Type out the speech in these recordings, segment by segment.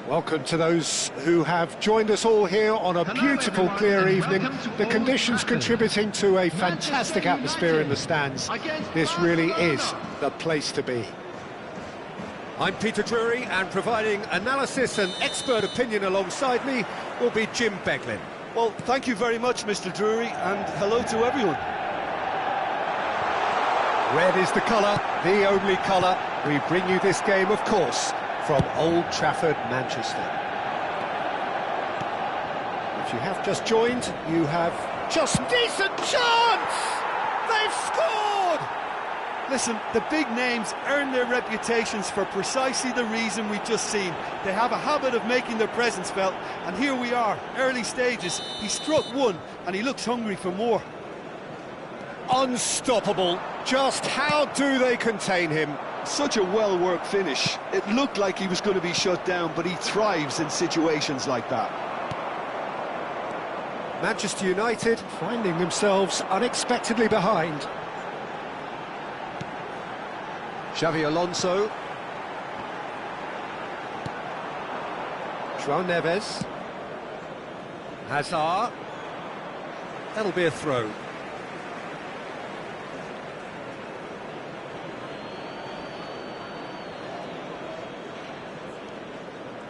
Welcome to those who have joined us all here on a beautiful, clear evening. The conditions contributing to a fantastic atmosphere in the stands. This really is the place to be. I'm Peter Drury, and providing analysis and expert opinion alongside me will be Jim Beglin. Well, thank you very much, Mr. Drury, and hello to everyone. Red is the colour, the only colour. We bring you this game, of course, from Old Trafford, Manchester. If you have just joined, you have just decent chance! They've scored! Listen, the big names earn their reputations for precisely the reason we've just seen. They have a habit of making their presence felt, and here we are, early stages. He struck one, and he looks hungry for more. Unstoppable. Just how do they contain him? Such a well-worked finish. It looked like he was going to be shut down, but he thrives in situations like that. Manchester United finding themselves unexpectedly behind. Xavi Alonso. João Neves. Hazard. That'll be a throw.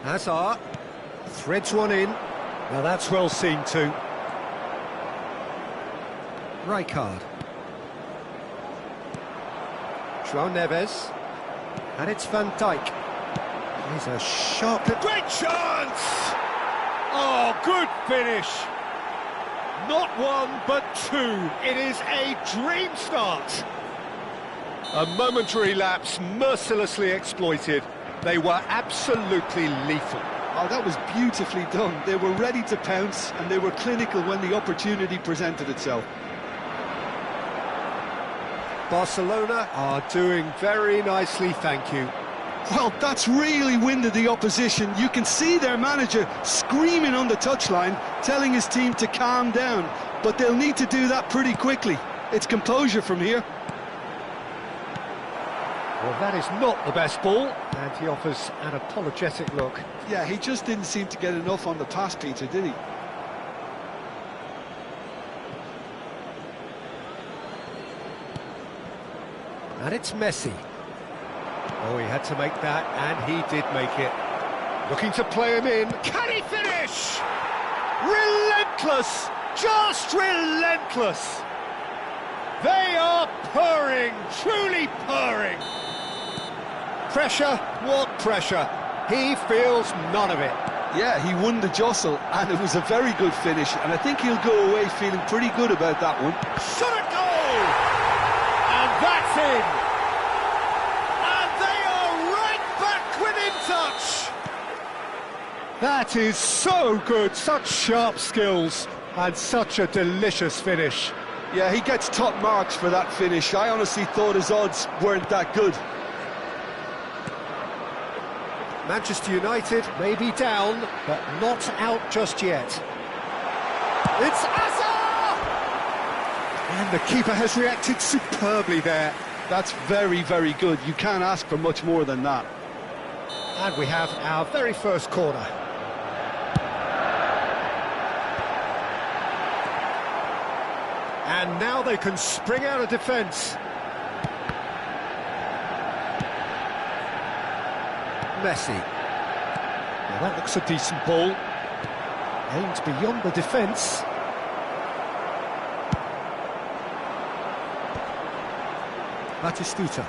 Hazard threads one in. Now that's well seen too. Rijkaard. João Neves. And it's Van Dijk. He's a sharp... Great chance! Oh, good finish. Not one, but two. It is a dream start. A momentary lapse mercilessly exploited. They were absolutely lethal. Oh, that was beautifully done. They were ready to pounce, and they were clinical when the opportunity presented itself. Barcelona are doing very nicely, thank you. Well, that's really winded the opposition. You can see their manager screaming on the touchline, telling his team to calm down. But they'll need to do that pretty quickly. It's composure from here. Well, that is not the best ball, and he offers an apologetic look. Yeah, he just didn't seem to get enough on the pass, Peter, did he? And it's Messi. Oh, he had to make that, and he did make it. Looking to play him in. Can he finish? Relentless! Just relentless! They are purring, truly purring. Pressure? What pressure? He feels none of it. Yeah, he won the jostle, and it was a very good finish, and I think he'll go away feeling pretty good about that one. Should it go? And that's in. And they are right back within touch. That is so good, such sharp skills, and such a delicious finish. Yeah, he gets top marks for that finish. I honestly thought his odds weren't that good. Manchester United may be down, but not out just yet. It's Hazard! And the keeper has reacted superbly there. That's very, very good. You can't ask for much more than that. And we have our very first corner. And now they can spring out of defence. Messi. Now that looks a decent ball. Aimed beyond the defence. Batistuta.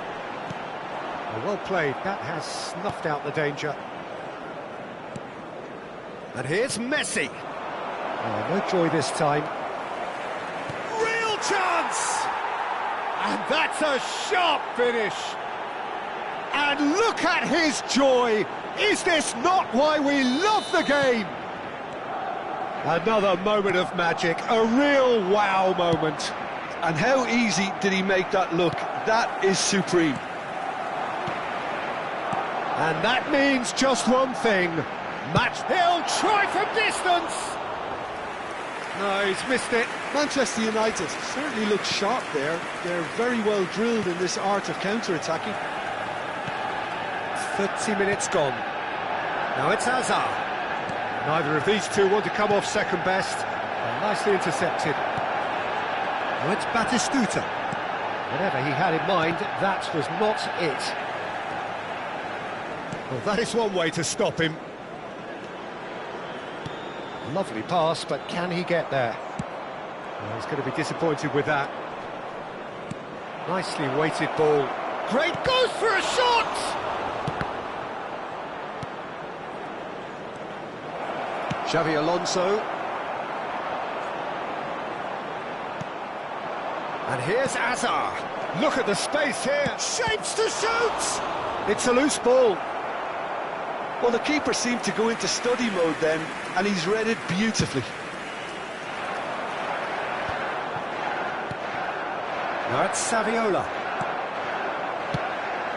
Well played. That has snuffed out the danger. And here's Messi. Oh, no joy this time. Real chance! And that's a sharp finish. And look at his joy! Is this not why we love the game? Another moment of magic, a real wow moment. And how easy did he make that look? That is supreme. And that means just one thing. He'll try from distance! No, he's missed it. Manchester United certainly look sharp there. They're very well drilled in this art of counter-attacking. 30 minutes gone. Now it's Hazard. Neither of these two want to come off second best. And nicely intercepted. Now it's Batistuta. Whatever he had in mind, that was not it. Well, that is one way to stop him. Lovely pass, but can he get there? Well, he's going to be disappointed with that. Nicely weighted ball. Great, goes for a shot! Xavi Alonso. And here's Hazard. Look at the space here. Shapes to shoot! It's a loose ball. Well, the keeper seemed to go into study mode then, and he's read it beautifully. Now it's Saviola.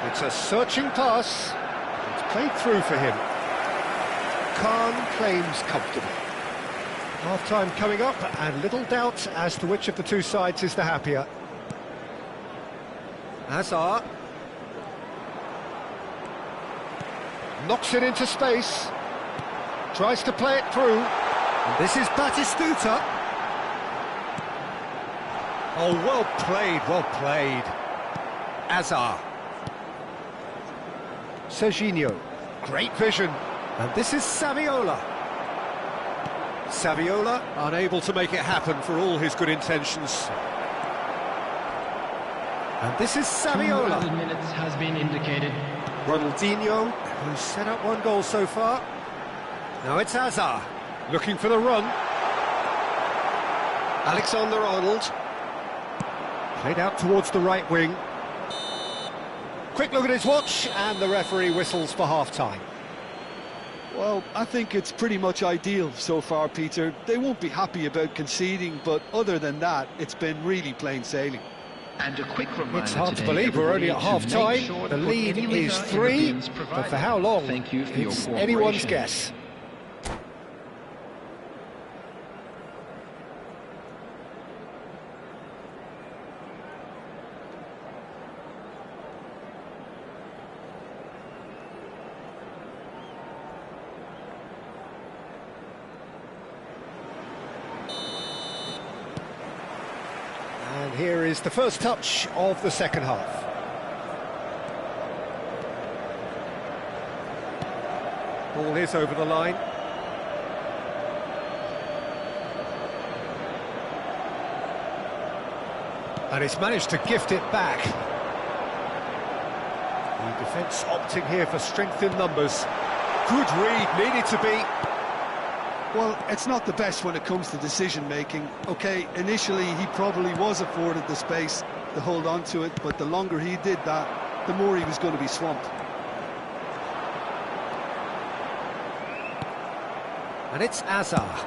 It's a searching pass. It's played through for him. Khan claims comfortable. Half-time coming up, and little doubt as to which of the two sides is the happier. Hazard. Knocks it into space. Tries to play it through. And this is Batistuta. Oh, well played, well played. Hazard. Serginho. Great vision. And this is Saviola. Saviola unable to make it happen for all his good intentions. And this is Saviola. 2 minutes has been indicated. Ronaldinho, who's set up one goal so far. Now it's Hazard, looking for the run. Alexander-Arnold. Played out towards the right wing. Quick look at his watch, and the referee whistles for half-time. Well, I think it's pretty much ideal so far, Peter. They won't be happy about conceding, but other than that, it's been really plain sailing. And a quick reminder, it's hard to today, believe we're only at half-time. sure The lead is 3, but for how long? Thank you for it's your anyone's cooperation. guess. And here is the first touch of the second half. Ball is over the line. And it's managed to gift it back. The defence opting here for strength in numbers. Good read, needed to be. Well, it's not the best when it comes to decision-making. OK, initially he probably was afforded the space to hold on to it, but the longer he did that, the more he was going to be swamped. And it's Hazard.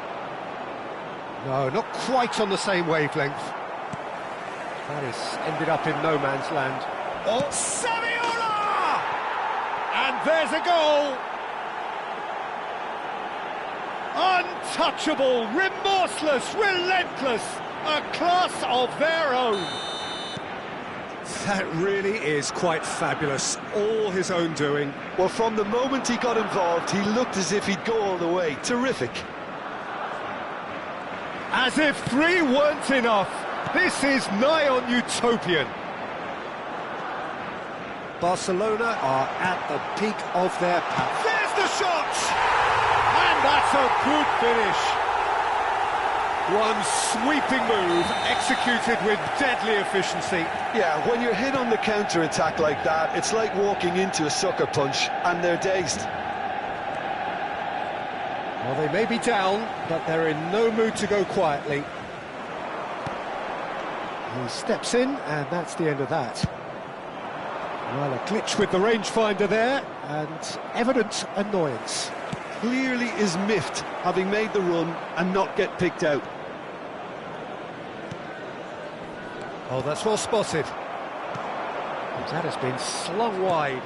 No, not quite on the same wavelength. That has ended up in no man's land. Oh, Saviola! And there's a goal! Untouchable, remorseless, relentless, a class of their own. That really is quite fabulous, all his own doing. Well, from the moment he got involved, he looked as if he'd go all the way. Terrific. As if 3 weren't enough. This is nigh on utopian. Barcelona are at the peak of their power. There's the shot! And that's a good finish. One sweeping move, executed with deadly efficiency. Yeah, when you're hit on the counter-attack like that, it's like walking into a sucker punch, and they're dazed. Well, they may be down, but they're in no mood to go quietly. He steps in, and that's the end of that. Well, a glitch with the rangefinder there, and evident annoyance. Clearly is miffed, having made the run and not get picked out. Oh, that's well spotted. That has been slung wide.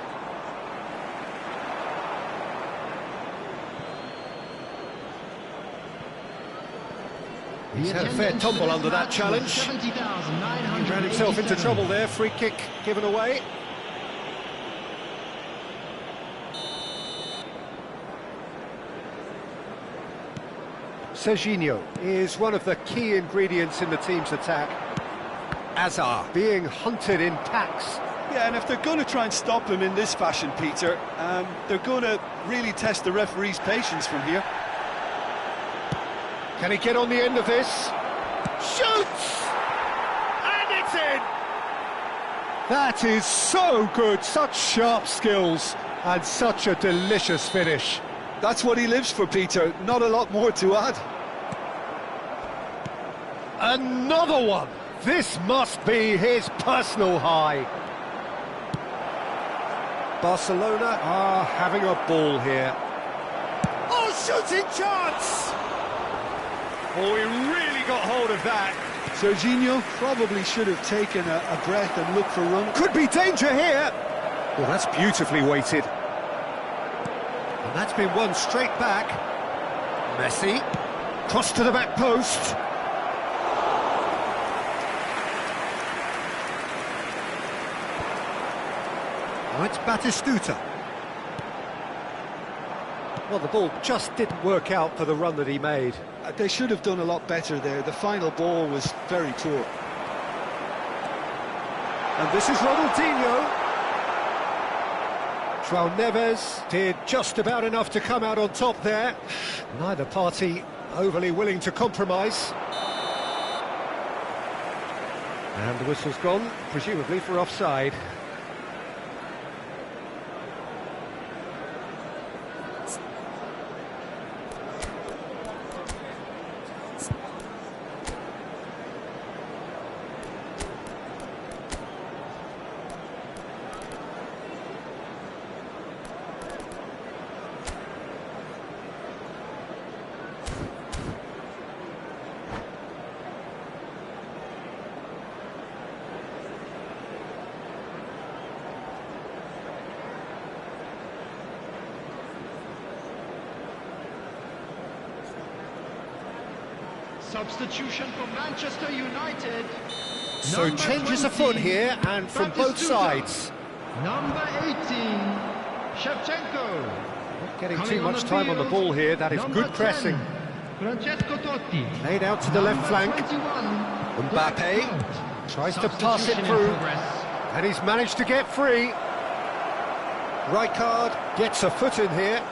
He's had a fair tumble under that challenge. He ran himself into trouble there. Free kick given away. Serginho is one of the key ingredients in the team's attack. Azar being hunted in packs. Yeah, and if they're going to try and stop him in this fashion, Peter, they're going to really test the referee's patience from here. Can he get on the end of this? Shoots! And it's in! That is so good, such sharp skills, and such a delicious finish. That's what he lives for, Peter, not a lot more to add. Another one! This must be his personal high. Barcelona are having a ball here. Oh, shooting chance! Oh, he really got hold of that. Serginho probably should have taken a breath and looked for run. Could be danger here. Well, that's beautifully weighted. And that's been won straight back. Messi, cross to the back post. Now it's Batistuta. Well, the ball just didn't work out for the run that he made. They should have done a lot better there. The final ball was very poor. And this is Ronaldinho. João Neves did just about enough to come out on top there. Neither party overly willing to compromise. And the whistle's gone, presumably for offside. Substitution for Manchester United. So changes afoot here, and from both sides. Number 18, Shevchenko. Not getting too much time on the ball here, that is good pressing. Francesco Totti. Laid out to the left flank. 21, Mbappe tries to pass it through, and he's managed to get free. Rijkaard gets a foot in here.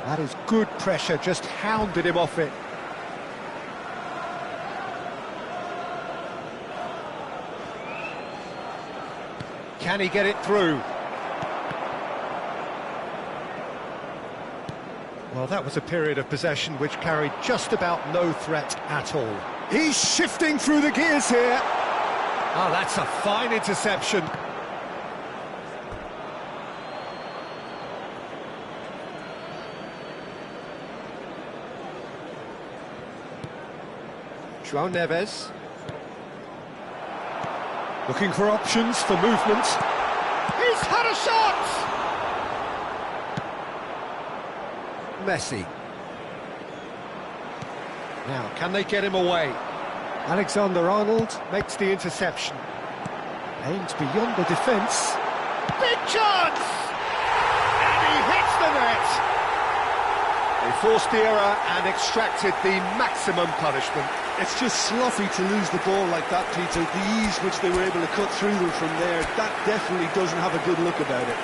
That is good pressure, just hounded him off it. Can he get it through? Well, that was a period of possession which carried just about no threat at all. He's shifting through the gears here. Oh, that's a fine interception. João Neves. Looking for options for movement. He's had a shot! Messi. Now, can they get him away? Alexander-Arnold makes the interception. Aimed beyond the defence. Big chance! And he hits the net! They forced the error and extracted the maximum punishment. It's just sloppy to lose the ball like that, Peter. The ease which they were able to cut through them from there, that definitely doesn't have a good look about it.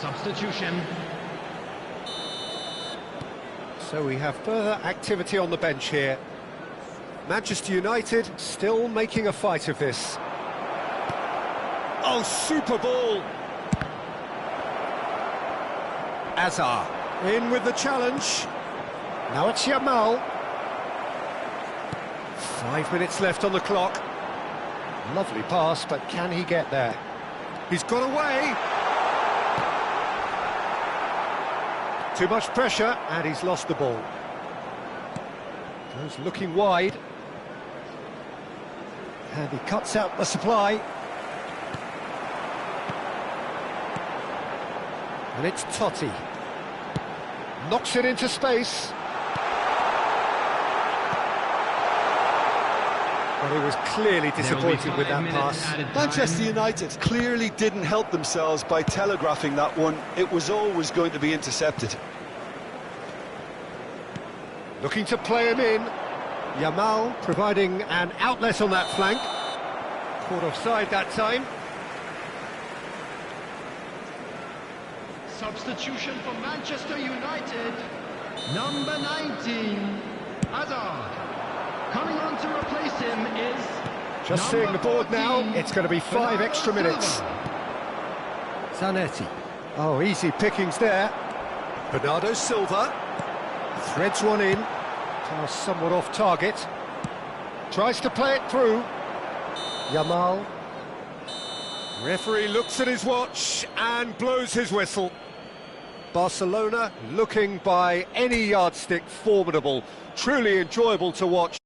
Substitution. So we have further activity on the bench here. Manchester United still making a fight of this. Oh, super ball! Azar in with the challenge. Now it's Yamal. 5 minutes left on the clock. Lovely pass, but can he get there? He's got away. Too much pressure, and he's lost the ball. Goes looking wide. And he cuts out the supply. And it's Totti. Knocks it into space. Well, he was clearly disappointed with that pass. Manchester United clearly didn't help themselves by telegraphing that one. It was always going to be intercepted. Looking to play him in. Yamal providing an outlet on that flank. Caught offside that time. Substitution for Manchester United. Number 19, Hazard. Coming on to replace him is... Just seeing the board now, it's going to be 5 extra minutes. Zanetti. Oh, easy pickings there. Bernardo Silva. Threads one in. Pass somewhat off target. Tries to play it through. Yamal. Referee looks at his watch and blows his whistle. Barcelona looking by any yardstick formidable. Truly enjoyable to watch.